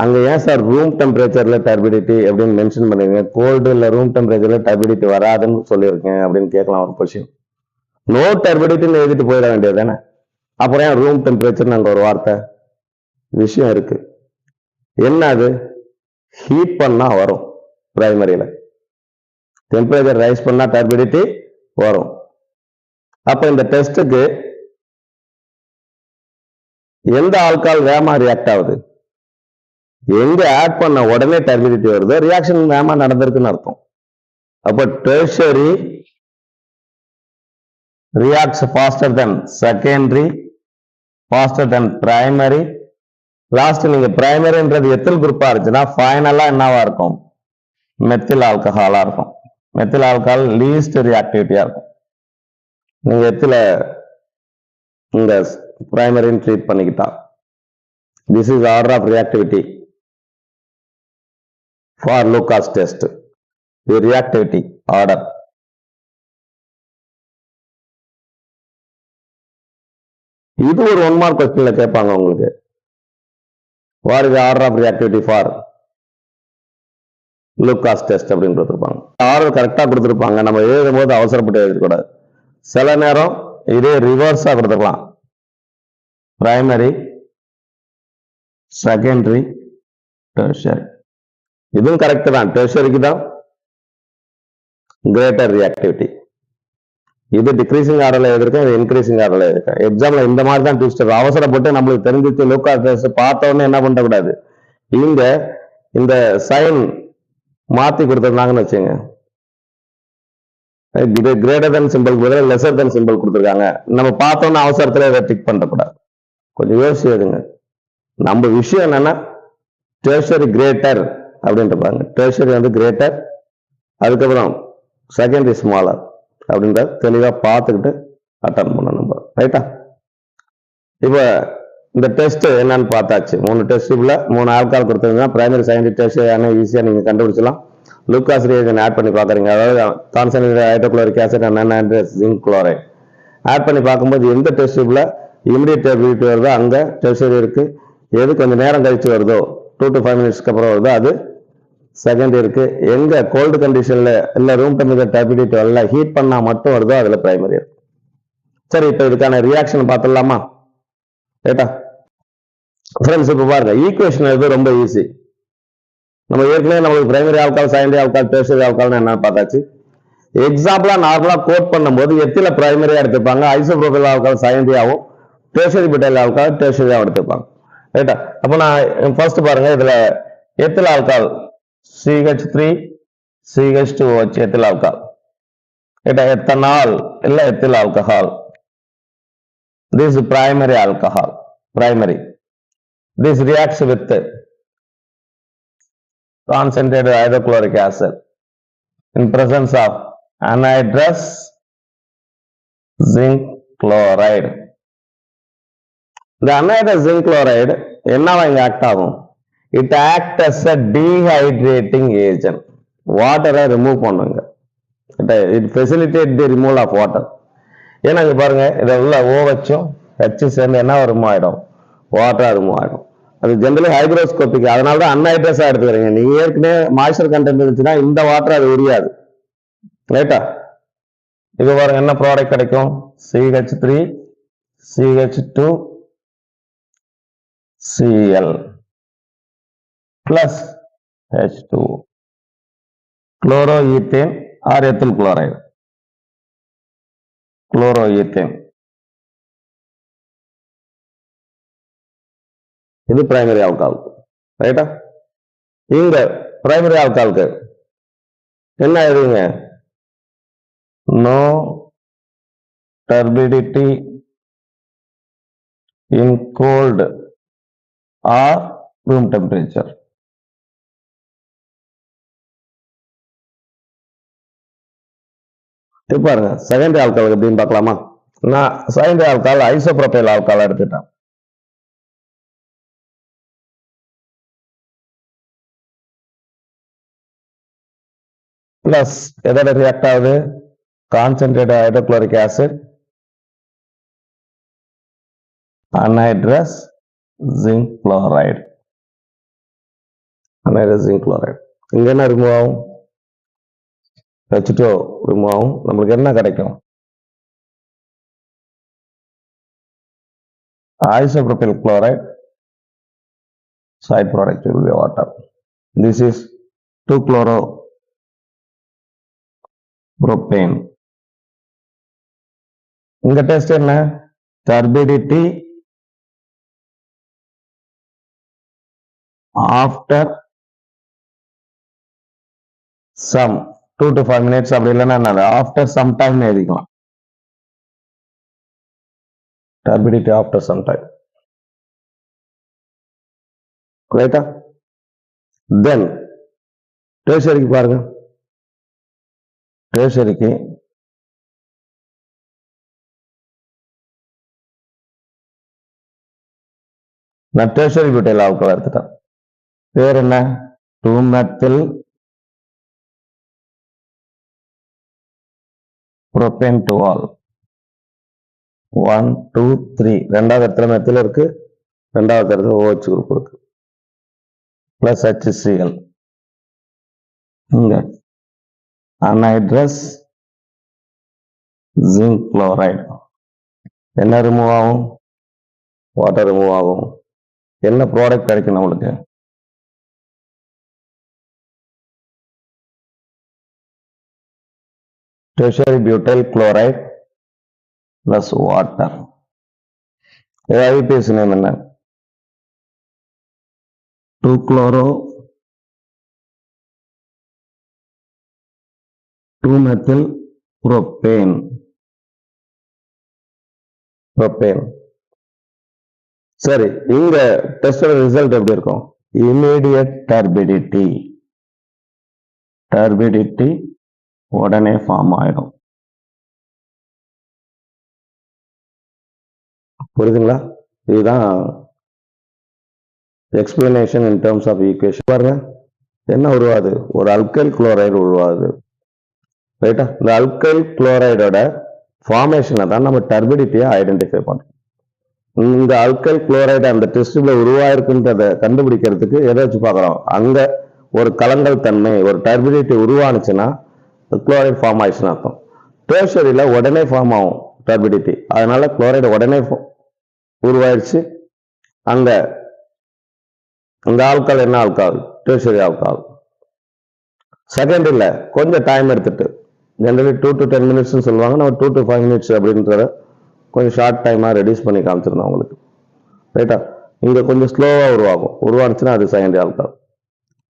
அங்க ஏன் சார் ரூம் டெம்பரேச்சர்ல டர்பிடிட்டி அப்படின்னு மென்ஷன் பண்ணுவீங்க, கோல்டு இல்ல ரூம் டெம்பரேச்சர்ல டர்பிடிட்டி வராதுன்னு சொல்லியிருக்கேன் அப்படின்னு கேட்கலாம் ஒரு கொஸ்டின். நோ டர்பிடிட்டின்னு எழுதிட்டு போயிட வேண்டியது தானே, அப்புறம் ஏன் ரூம் டெம்பரேச்சர் அங்க ஒரு வார்த்தை? விஷயம் இருக்கு. என்ன அது? ஹீட் பண்ணா வரும் பிரைமரியில, டெம்பரேச்சர் ரைஸ் பண்ணா டர்பிடிட்டி வரும். அப்ப இந்த டெஸ்டுக்கு எந்த ஆல்கால் வேகமா ரியாக்ட் ஆகுது, எங்க ஆட் பண்ண உடனே டர்பிடிட்டி வருதோ ரியாக்ஷன் வேகமா நடந்திருக்குன்னு அர்த்தம். அப்ப tertiary reacts faster than secondary, faster than primary. Last நீங்க பிரைமரின்றது எத்தில் குரூப்பா இருந்துச்சுன்னா ஃபைனலா என்னவா இருக்கும், மெத்தில் ஆல்கஹாலா இருக்கும். மெத்தில் ஆல்கஹால் லீஸ்ட் ரியாக்டிவிட்டியா இருக்கும். நீங்க எத்தில இந்த பிரைமரின்னு ட்ரீட் பண்ணிக்கிட்டா. This is order of reactivity for Lucas test. The reactivity order. இது ஒரு 1 மார்க் கொஸ்டின்ல கேட்பாங்க உங்களுக்கு. What is order of reactivity for Lucas test அப்படின்னு கொடுத்துருப்பாங்க. ஆர்டர் கரெக்டா கொடுத்துருப்பாங்க, நம்ம எழுதும் போது அவசரப்பட்டு எழுதக்கூடாது. சில நேரம் இதே ரிவர்ஸா கொடுத்துருக்கலாம். Primary, secondary, tertiary. இதுவும் கரெக்ட் தான், டெர்ஷரிக்கு தான் கிரேட்டர் ரியாக்டிவிட்டி. இது டிக்ரீசிங் ஆர்டர்ல எழுதிருக்கேன், இது இன்க்ரீசிங் ஆர்டர்ல எழுதிருக்கேன். எக்ஸாம்ல இந்த மாதிரி தான் ட்விஸ்ட். அவசரப்பட்டு நம்மளுக்கு தெரிஞ்சிச்சு லூகாஸ் டெஸ்ட் பார்த்த உடனே என்ன பண்ணக்கூடாது, இங்க இந்த சைன் மாத்தி கொடுத்துருந்தாங்கன்னு வச்சுங்க, கிரேட்டர் தன் சிம்பிள் பதில் லெசர் தன் சிம்பிள் கொடுத்துருக்காங்க, நம்ம பார்த்தோம்னா அவசரத்துல இதை டிக் பண்ணக்கூடாது. கொஞ்சம் யோசிச்சுங்க. நம்ம விஷயம் என்னன்னா டெர்ஷரி கிரேட்டர் அப்படின்னு இருப்பாங்க. டெர்ஷரி வந்து கிரேட்டர், அதுக்கப்புறம் செகண்டரி ஸ்மாலர் அப்படின்ற தெளிவா பார்த்துக்கிட்டு அட்டன் பண்ணணும். ரைட்டா? இப்ப இந்த டெஸ்ட் என்னன்னு பார்த்தாச்சு. 3 டெஸ்ட்ல 3 ஆல்கால் கொடுத்தீங்கன்னா பிரைமரி, செகண்டரி, டெர்ஷரி ஈஸியா நீங்க கண்டுபிடிச்சலாம். லூகாஸ் ரியேஜன் ஆட் பண்ணி பாக்குறீங்க, அதாவது concentrated hydrochloric acid and zinc chloride add பண்ணி பார்க்கும்போது எந்த டெஸ்ட்ல இமிடியேட் டர்பிடிட்டி வருதோ அங்க டெர்ஷரி இருக்கு. எது கொஞ்சம் நேரம் கழிச்சு வருதோ 2 to 5 மினிட்ஸ்க்கு அப்புறம் வருதோ அது செகண்டரி இருக்கு. எங்க கோல்டு கண்டிஷன்ல இல்ல ரூம் டெம்பரேச்சர் டர்பிடிட்டி வரல, ஹீட் பண்ணா மட்டும் வருதோ அதுல பிரைமரி இருக்கு. சரி, இப்ப இதுக்கான ரியாக்ஷன் பார்த்துடலாமா? ரைட்டா ஃப்ரெண்ட்ஸ்? இப்ப பாருங்க, ஈக்குவேஷன் எழுது ரொம்ப ஈஸி. நம்ம ஏற்கனவே நம்மளுக்கு primary alcohol, secondary alcohol, tertiary ஆல்கால்னு என்னன்னு பார்த்தாச்சு. எக்ஸாம்பிளா நார்மலா கோட் பண்ணும்போது எத்தில பிரைமரியா எடுத்துப்பாங்க, ஐசோப்ரோபைல் ஆல்கால் செகண்டரியாவும், டெர்ஷரி பியூட்டைல் ஆல்கால் டெர்ஷரியாவும் எடுத்துப்பாங்க. ரைட்டா? அப்ப நான் ஃபர்ஸ்ட் பாருங்க, இதுல ethyl alcohol CH3 CH2OH ethyl alcohol. ரைட்டா? எத்தனால் இல்ல ethyl alcohol. This primary alcohol, primary. This reacts with concentrated hydrochloric acid in presence of anhydrous zinc chloride. The anhydrous zinc chloride என்னவா இங்க ஆக்ட் ஆகும்? It acts as a dehydrating agent. வாட்டரை remove பண்ணுங்க. It facilitates the removal of water. ஏன்னா இங்க பாருங்க, இதை உள்ள OH H சேர்ந்து என்ன ரிமூவ் ஆயிடும், வாட்டர் ரிமூவ் ஆயிடும். அது ஜெனரலி ஹைக்ரோஸ்கோபிக், அதனால தான் அன்ஹைட்ரஸா எடுத்துக்கிறீங்க. நீங்க ஏற்கனவே மாய்ஸ்சர் கண்டென்ட் இருந்துச்சுன்னா இந்த வாட்டர் அது உரியாது. ரைட்டா? இது பாருங்க என்ன ப்ராடக்ட் கிடைக்கும், CH3 CH2 Cl plus H2, chloroethane or ethyl chloride, chloroethane. இது பிரைமரி ஆல்கஹால். ரைட்டா? இங்க பிரைமரி ஆல்கஹாலுக்கு என்ன எழுதுங்க, no turbidity in cold or room temperature. பாருங்க செகண்டரி ஆல்கஹால் எப்படின்னு பார்க்கலாமா? நான் செகண்டரி ஆல்கஹால் ஐசோப்ரோபைல் ஆல்கஹால் எடுத்துட்டேன். பிளஸ் எதோட ரியாக்ட் ஆகுது, concentrated hydrochloric acid anhydrous zinc chloride. anhydrous zinc chloride இங்க என்ன ரிமூவ் ஆகும், H2O ரிமூவ் ஆகும். நம்மளுக்கு என்ன கிடைக்கும், isopropyl chloride, side product will be water. This is 2-chloropropane. இந்த டெஸ்ட் என்ன, turbidity after some 2 to 5 minutes அப்படி இல்லைன்னா after some time எழுதிக்கலாம், turbidity after some time, ரைட்டா. தென் டெர்ஷரிக்கு பாருங்க, டெர்ஷரிக்கு நான் டெர்ஷரி பியூட்டைல் ஆல்கஹால் எடுத்துட்டேன். பேர் என்ன, 2-methyl propane toluol 1 2 3. ரெண்டாவது இடத்துல மெத்தில் இருக்கு, ரெண்டாவது இடத்துல OH குரூப் இருக்கு, பிளஸ் HCl. இங்க anhydrous zinc chloride என்ன ரிமூவ் ஆகும், வாட்டர் ரிமூவ் ஆகும். என்ன ப்ராடக்ட் கிடைக்கும் நம்மளுக்கு, tertiary butyl chloride plus water. IUPAC name என்ன, 2-chloro 2-methyl propane. சரி, இங்க டெஸ்டோட ரிசல்ட் எப்படி இருக்கும், இமீடியட் டர்பிடிட்டி உடனே ஃபார்ம் ஆயிடும். புரியுதுங்களா, இதுதான் explanation in terms of equation. பாருங்க என்ன உருவாது, ஒரு அல்கைல் குளோரைடு உருவாகுது, ரைட்டா. இந்த அல்கைல் குளோரைடோட ஃபார்மேஷனை தான் நம்ம டர்பிடிட்டியை ஐடென்டிஃபை பண்றோம். இந்த அல்கைல் குளோரைடு அந்த டெஸ்ட்ல உருவாயிருக்குன்றதை கண்டுபிடிக்கிறதுக்கு எதை வச்சு பார்க்குறோம், அங்க ஒரு கலங்கல் தன்மை, ஒரு டர்பிடிட்டி உருவானுச்சுன்னா குளோரைடு ஃபார்ம் ஆயிடுச்சுன்னு அர்த்தம். டெர்ஷரியில உடனே ஃபார்ம் ஆகும் டர்பிடிட்டி, அதனால குளோரைடு உடனே உருவாயிருச்சு. அங்க அந்த ஆல்கஹால் என்ன ஆல்கஹால், டெர்ஷரி ஆல்கஹால். செகண்ட் இல்ல, கொஞ்சம் டைம் எடுத்துட்டு, ஜெனரலி 2 to 10 minutes சொல்லுவாங்க, நம்ம 2 to 5 minutes அப்படின்றத கொஞ்சம் ஷார்ட் டைமா ரெடியூஸ் பண்ணி காமிச்சிருந்தோம் உங்களுக்கு, ரைட்டா. இங்க கொஞ்சம் ஸ்லோவா உருவானுச்சுன்னா அது செகண்டரி ஆல்கஹால்.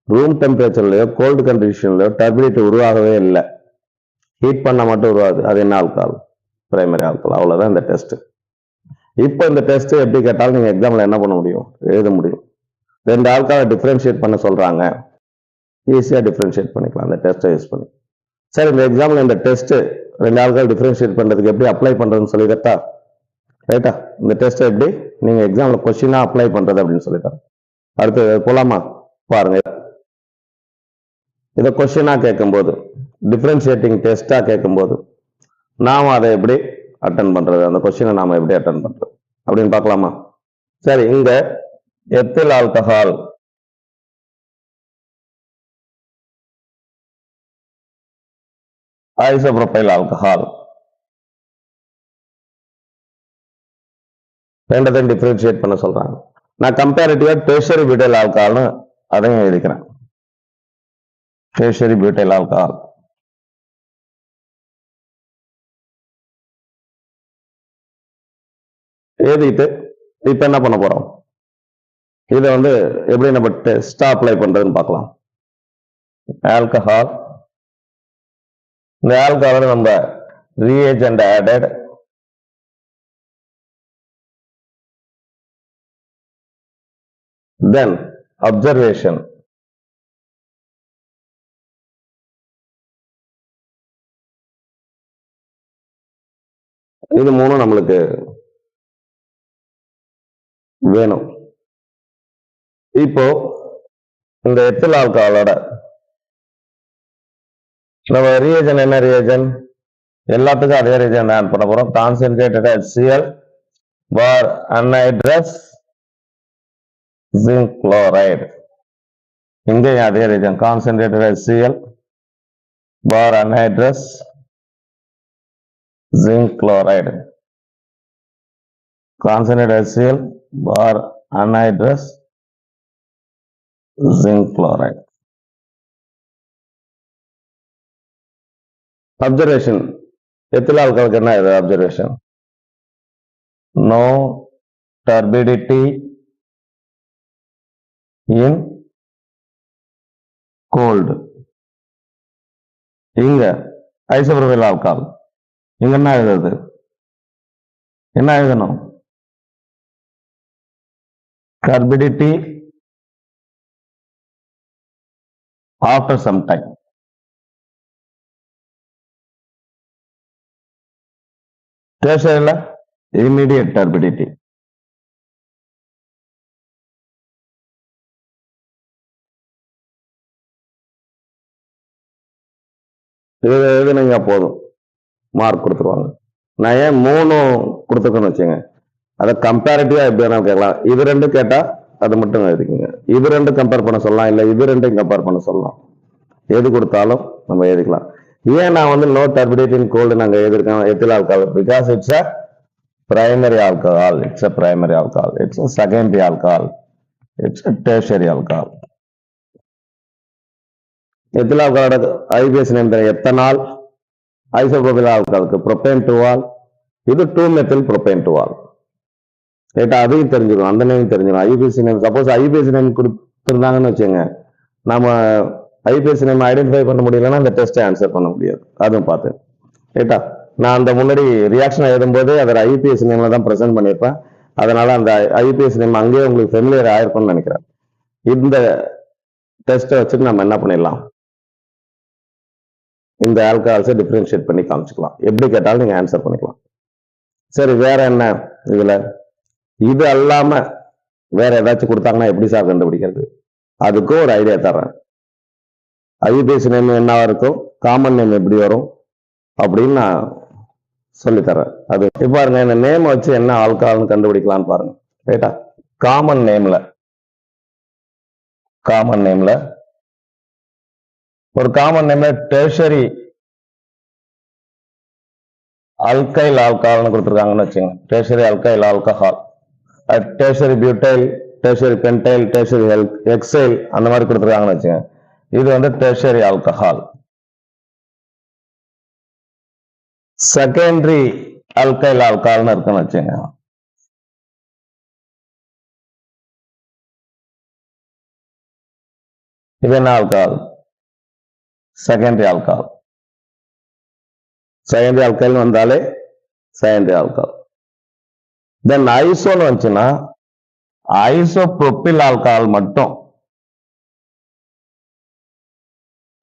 ரூம் டெம்பரேச்சர்லயோ கோல்டு கண்டிஷன்லயோ டர்பிடிட்டி உருவாகவே இல்லை, ஹீட் பண்ண மட்டும் உருவாது, அது என்ன ஆல்கஹால், பிரைமரி ஆல்கஹால். அவ்வளவுதான் இந்த டெஸ்ட். இப்போ இந்த டெஸ்ட் எப்படி கேட்டாலும் நீங்க எக்ஸாம்ல என்ன பண்ண முடியும், எழுத முடியும். 2 ஆல்கஹாலை டிஃபரன்ஷியேட் பண்ண சொல்றாங்க, ஈஸியா டிஃபரன்ஷியேட் பண்ணிக்கலாம் அந்த டெஸ்ட்டை யூஸ் பண்ணி. சரி, இந்த எக்ஸாம்ல இந்த டெஸ்ட் 2 ஆல்கஹால் டிஃபரன்ஷியேட் பண்றதுக்கு எப்படி அப்ளை பண்றதுன்னு சொல்லிட்டா, ரைட்டா. இந்த டெஸ்ட் எப்படி நீங்க எக்ஸாம்ல கொஸ்டினா அப்ளை பண்றது அப்படின்னு சொல்லிட்டேன். அடுத்து போலாமா, பாருங்க. இதை கொஸ்டினா கேட்கும்போது, டிஃபரன்ஷியேட்டிங் டெஸ்டா கேட்கும்போது நாம அதை எப்படி அட்டன் பண்றது, அந்த கொஸ்டினை நாம எப்படி அட்டன் பண்றது அப்படின்னு பார்க்கலாமா. சரி, இங்க எத்தில் ஆல்கஹால், ஐசோப்ரோபைல் ஆல்கஹால் ரெண்டதையும் டிஃபரன்ஷியேட் பண்ண சொல்றாங்க. நான் கம்பேரிட்டிவா டெர்ஷரி பியூட்டைல் ஆல்கஹால்னு அதையும் எழுதிக்கிறேன். டெர்ஷரி பியூட்டைல் ஆல்கஹால் எழுதிட்டு இப்ப என்ன பண்ண போறோம், இதை எப்படி நம்ம டெஸ்டா அப்ளை பண்றதுன்னு பார்க்கலாம். ஆல்கஹால், இந்த ஆல்கஹால் நம்ம reagent added, then observation, இது மூணும் நம்மளுக்கு வேணும். இப்போ இந்த எத்தில் ஆல்கஹாலோட நம்ம ரியேஜன் என்ன ரியேஜன்? எல்லாத்துக்கும் அதே ரியேஜன் தான் பண்ண போறோம். Concentrated HCl bar anhydrous zinc chloride. இங்கேயும் அதே reagent concentrated HCl bar anhydrous zinc chloride. Concentrated HCl bar anhydrous zinc chloride. Observation. Ethyl alcohol என்ன இது observation? No turbidity in cold. இங்க isopropyl alcohol. இங்க என்ன எழுதுது? என்ன எழுதணும்? Turbidity after some time. Tertiary immediate turbidity. இது எழுதுனீங்க போதும், மார்க் கொடுத்துருவாங்க. நான் ஏன் 3 கொடுத்துருக்கேன்னு வச்சுங்க, அதை கம்பேரிட்டிவா எப்படி வேணாலும் கேட்கலாம். இது 2 கேட்டா அது மட்டும் எழுதிக்கோங்க. இது 2 கம்பேர் பண்ண சொல்லலாம், இல்ல இது 2 கம்பேர் பண்ண சொல்லலாம். எது கொடுத்தாலும் நம்ம எழுதிக்கலாம். ஏன் நான் வந்து லோ டர்பிடிட்டி இன் கோல்டு நாங்க எழுதிருக்கோம் ethyl alcohol? Because it's a primary alcohol, it's a primary alcohol, it's a secondary alcohol, it's a tertiary alcohol. Ethyl ஆல்கஹாலோட ஐபிஎஸ் நேம் தெரியும், எத்தனால் ஐசோப்ரோபில் ஆல்கஹாலுக்கு ப்ரோபேன் டுவால், இது 2-மெத்தில் ப்ரோபேன் டுவால். ரைட்டா, அதையும் தெரிஞ்சுக்கணும், அந்த நேம் தெரிஞ்சுக்கணும். IUPAC name suppose IUPAC name கொடுத்துருந்தாங்கன்னு வச்சுங்க, நம்ம ஐபிஎஸ்சி நேம் ஐடென்டிஃபை பண்ண முடியலன்னா அந்த டெஸ்ட்டை ஆன்சர் பண்ண முடியாது. அதுவும் பார்த்து ரைட்டா. நான் அந்த முன்னாடி ரியாக்ஷன் எழுதும்போது அதை ஐபிஎஸ்சி நேம்ல தான் ப்ரெசென்ட் பண்ணியிருப்பேன். அதனால அந்த ஐபிஎஸ்சி நேம் அங்கேயே உங்களுக்கு ஃபெமிலியர் ஆயிருக்கும்னு நினைக்கிறேன். இந்த டெஸ்ட்டை வச்சுட்டு நம்ம என்ன பண்ணிடலாம், இந்த ஆல்கஹால்ஸை டிஃபரன்ஷியேட் பண்ணி காமிச்சுக்கலாம். எப்படி கேட்டாலும் நீங்க ஆன்சர் பண்ணிக்கலாம். சரி, வேற என்ன இதுல? இது அல்லாம வேற ஏதாச்சும் கொடுத்தாங்கன்னா எப்படி சார் கண்டுபிடிக்கிறது? அதுக்கும் ஒரு ஐடியா தர்றேன். ஐபிஎஸ் நேம் என்னவா இருக்கும், காமன் நேம் எப்படி வரும் அப்படின்னு நான் சொல்லித்தரேன். அது இப்ப பாருங்க, இந்த நேம் வச்சு என்ன ஆல்கஹால்னு கண்டுபிடிக்கலாம்னு பாருங்க. ரைட்டா, காமன் நேம்ல ஒரு காமன் நேம்ல டெர்ஷரி அல்கைல் ஆல்கஹால்னு கொடுத்துருக்காங்கன்னு வச்சுங்க. Tertiary alkyl alcohol, tertiary butyl, tertiary pentyl, tertiary exile அந்த மாதிரி கொடுத்துருக்காங்கன்னு வச்சுங்க. இது வந்து டெர்ஷரி ஆல்கஹால். செகண்டரி அல்கைல் ஆல்கஹால்னு இருக்குன்னு வச்சுங்க. இது என்ன alcohol? Secondary alcohol. Secondary alcohol வந்தாலே செகண்டரி ஆல்கஹால். தென் ஐசோன்னு வந்துச்சுன்னா ஐசோப்ரோபில் ஆல்கஹால் மட்டும்,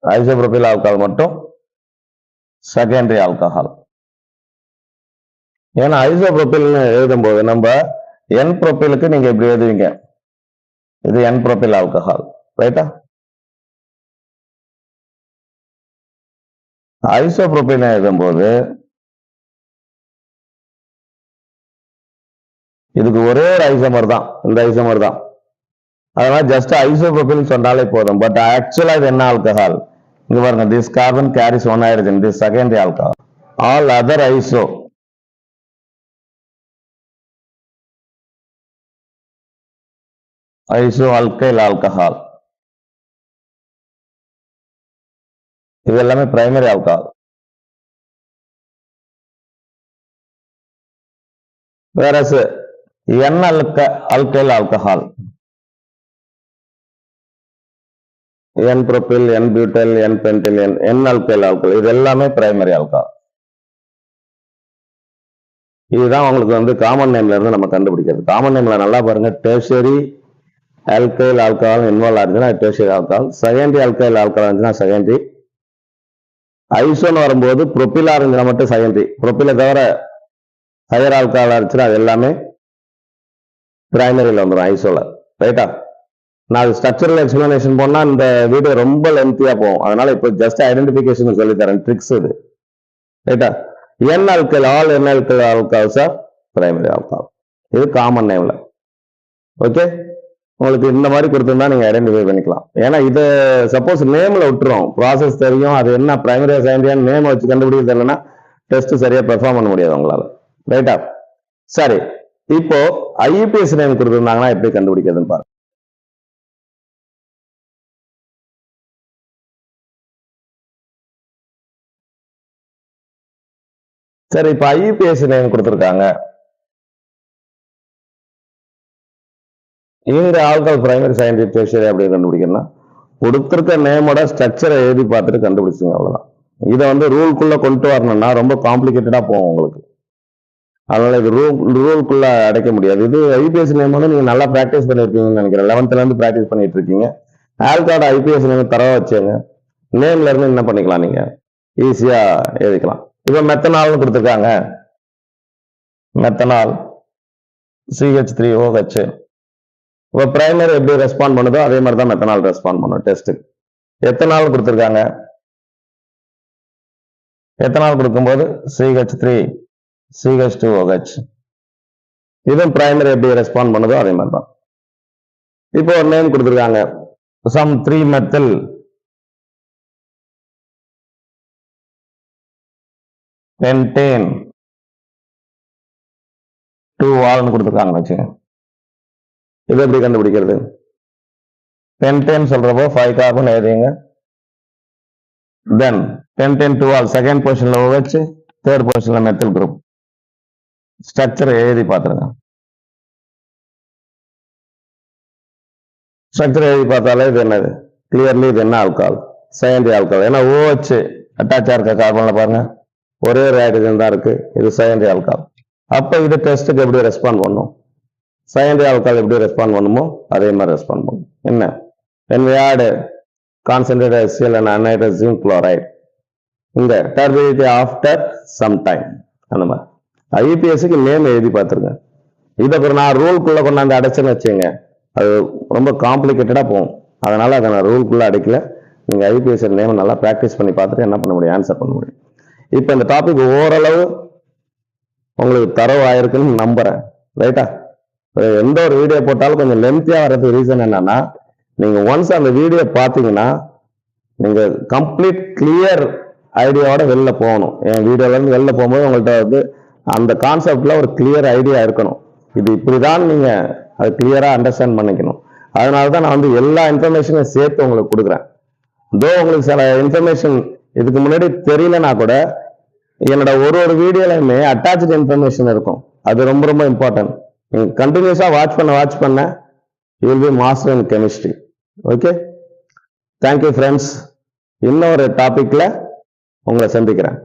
ஐசோப்ரோபில் ஆல்கஹால் மட்டும் செகண்டரி ஆல்கஹால். ஏன்னா ஐசோப்ரோபில்னு எழுதும்போது நம்ம என் ப்ரோபிலுக்கு நீங்க எப்படி எழுதுவீங்க, இது என் ப்ரோபில் ஆல்கஹால். ரைட்டா, ஐசோப்ரோபில் எழுதும்போது இதுக்கு ஒரே ஒரு ஐசோமர் தான், இந்த ஐசோமர் தான். அதனால ஜஸ்ட் ஐசோப்ரோபில் சொன்னாலே போதும். பட் ஆக்சுவலா இது என்ன ஆல்கஹால்? இங்க பாருங்க, this carbon carries 1 hydrogen, this secondary alcohol. All other iso alkyl alcohol, இது எல்லாமே பிரைமரி ஆல்கஹால். வேறஸ் என் அல்கைல் ஆல்கஹால், என் ப்ரோபில், என் பியூட்டைல், என் பென்டைல், என் அல்கைல் ஆல்கஹால், இது எல்லாமே பிரைமரி ஆல்கஹால். இதுதான் உங்களுக்கு வந்து காமன் நேம்ல இருந்து நம்ம கண்டுபிடிக்கிறது. காமன் நேம்ல நல்லா பாருங்க, டெர்ஷரி அல்கைல் ஆல்கஹால் இன்வால்வ் ஆச்சுன்னா tertiary alcohol, secondary alkyl alcohol இருந்துச்சுன்னா செகண்டரி. ஐசோன்னு வரும்போது ப்ரோபிலா இருந்துச்சுன்னா மட்டும் செகண்டரி. ப்ரோபிலை தவிர ஹையர் ஆல்கஹால் இருந்துச்சுன்னா அது எல்லாமே பிரைமரியில வந்துடும் ஐசோல. ரைட்டா, நான் ஸ்ட்ரக்சரல் எக்ஸ்பிளனேஷன் போனா இந்த வீடியோ ரொம்ப லென்த்தியா போகும். அதனால இப்போ ஜஸ்ட் ஐடென்டிபிகேஷன் சொல்லி தரேன், ட்ரிக்ஸ் இது. ரைட்டா? N alkyl, all n alkyl alcohols are primary alcohol. இது காமன் நேம்ல. ஓகே, உங்களுக்கு இந்த மாதிரி கொடுத்திருந்தா நீங்க ஐடென்டிஃபை பண்ணிக்கலாம். ஏன்னா இதை சப்போஸ் நேம்ல விட்டுரும், ப்ராசஸ் தெரியும், அது என்ன பிரைமரியா செகண்டரியான்னு நேம் வச்சு கண்டுபிடிக்க தெரியலன்னா டெஸ்ட் சரியா பெர்ஃபார்ம் பண்ண முடியாது உங்களால. ரைட்டா? சரி, இப்போ ஐயூபிஎஸ் நேம் கொடுத்திருந்தாங்கன்னா எப்படி கண்டுபிடிக்கிறதுன்னு பாருங்க. சரி, இப்ப ஐயூபிஎஸ் நேம் கொடுத்திருக்காங்க. இங்க ஆல்கஹால் பிரைமரி செகண்டரி டெர்ஷியரி அப்படி கண்டுபிடிக்கணும்னா கொடுத்திருக்க நேமோட ஸ்ட்ரக்சரை எழுதி பார்த்துட்டு கண்டுபிடிச்சுங்க, அவ்வளவுதான். இதை வந்து ரூல்குள்ள கொண்டு வரணும்னா ரொம்ப காம்ப்ளிகேட்டடா போகும் உங்களுக்கு. அதனால இது ரூல்குள்ள அடைக்க முடியாது. இது ஐபிஎஸ் நேம் வந்து நீங்க நல்லா பிராக்டிஸ் பண்ணிருக்கீங்கன்னு நினைக்கிறேன். 11th இருந்து பிராக்டிஸ் பண்ணிட்டு இருக்கீங்க. ஆல்கஹால் ஐபிஎஸ் நேம் தரவா வச்சுங்க, நேம்ல இருந்து என்ன பண்ணிக்கலாம், நீங்க ஈஸியா எழுதிக்கலாம். இப்ப மெத்தனால்னு கொடுத்துருக்காங்க. Methanol CH3OH. இப்போ பிரைமரி எப்படி ரெஸ்பாண்ட் பண்ணுதோ அதே மாதிரி தான் மெத்தனால் ரெஸ்பாண்ட் பண்ணும் டெஸ்ட்டுக்கு. எத்தனால் கொடுத்துருக்காங்க. எத்தனால் கொடுக்கும்போது CH3 CH2OH. இதுவும் பிரைமரி எப்படி ரெஸ்பாண்ட் பண்ணுதோ அதே மாதிரி தான். இப்போ ஒரு நேம் கொடுத்துருக்காங்க, சம் 3-methyl pentane 2-ol கொடுத்துருக்காங்க வச்சுங்க. இது எப்படி கண்டுபிடிக்கிறது? pentane சொல்றப்போ 5 கார்பன் எழுதிங்க. தென் pentane 2-ol செகண்ட் பொசிஷன்ல OH, தேர்ட் பொசிஷன்ல மெத்தில் குரூப். ஸ்ட்ரக்சர் எழுதி பார்த்துருங்க. ஸ்ட்ரக்சர் எழுதி பார்த்தாலே இது என்னது, கிளியர்லி இது என்ன ஆல்கஹால், செகண்டரி ஆல்கஹால். ஏன்னா OH அட்டாச்சா இருக்க கார்பன்ல பாருங்க ஒரே ஹைட்ரஜன் தான் இருக்கு, இது செகண்டரி ஆல்கஹால். அப்ப இது டெஸ்ட்டுக்கு எப்படி ரெஸ்பாண்ட் பண்ணும், செகண்டரி ஆல்கஹால் எப்படி ரெஸ்பாண்ட் பண்ணுமோ அதே மாதிரி ரெஸ்பாண்ட் பண்ணும். என்ன, when we add concentrated HCl and anhydrous zinc chloride, இந்த turbidity after some time, அந்த மாதிரி. ஐபிஎஸ்க்கு நேம் எழுதி பார்த்துருங்க. இதை அப்புறம் நான் ரூல்குள்ள கொண்டாந்து அடைச்சுன்னு வச்சுங்க, அது ரொம்ப காம்ப்ளிகேட்டடா போகும். அதனால அதை நான் ரூல்குள்ள அடைக்கல. நீங்க ஐபிஎஸ் நேம் நல்லா ப்ராக்டிஸ் பண்ணி பார்த்துட்டு என்ன பண்ண முடியும், ஆன்சர் பண்ண முடியும். இப்போ இந்த டாபிக் ஓரளவு உங்களுக்கு தரவு ஆயிருக்குன்னு நம்புறேன். ரைட்டா? எந்த ஒரு வீடியோ போட்டாலும் கொஞ்சம் லென்த்தியா வர்றதுக்கு ரீசன் என்னன்னா, நீங்க ஒன்ஸ் அந்த வீடியோ பார்த்தீங்கன்னா நீங்க கம்ப்ளீட் கிளியர் ஐடியாவோட வெளில போகணும். என் வீடியோல இருந்து வெளில போகும்போது உங்கள்கிட்ட வந்து அந்த கான்செப்ட்ல ஒரு கிளியர் ஐடியா இருக்கணும். இது இப்படிதான் நீங்க அது கிளியரா அண்டர்ஸ்டாண்ட் பண்ணிக்கணும். அதனாலதான் நான் வந்து எல்லா இன்ஃபர்மேஷனையும் சேர்த்து உங்களுக்கு கொடுக்குறேன். இதோ உங்களுக்கு சில இன்ஃபர்மேஷன் இதுக்கு முன்னாடி தெரியலனா கூட என்னோட ஒரு வீடியோலையுமே அட்டாச்சு இன்ஃபர்மேஷன் இருக்கும். அது ரொம்ப ரொம்ப இம்பார்ட்டன்ட். நீங்க கண்டினியூஸா வாட்ச் பண்ண you will be master in chemistry. Okay, thank you friends. இன்னொரு டாபிக்ல உங்களை சந்திக்கிறேன்.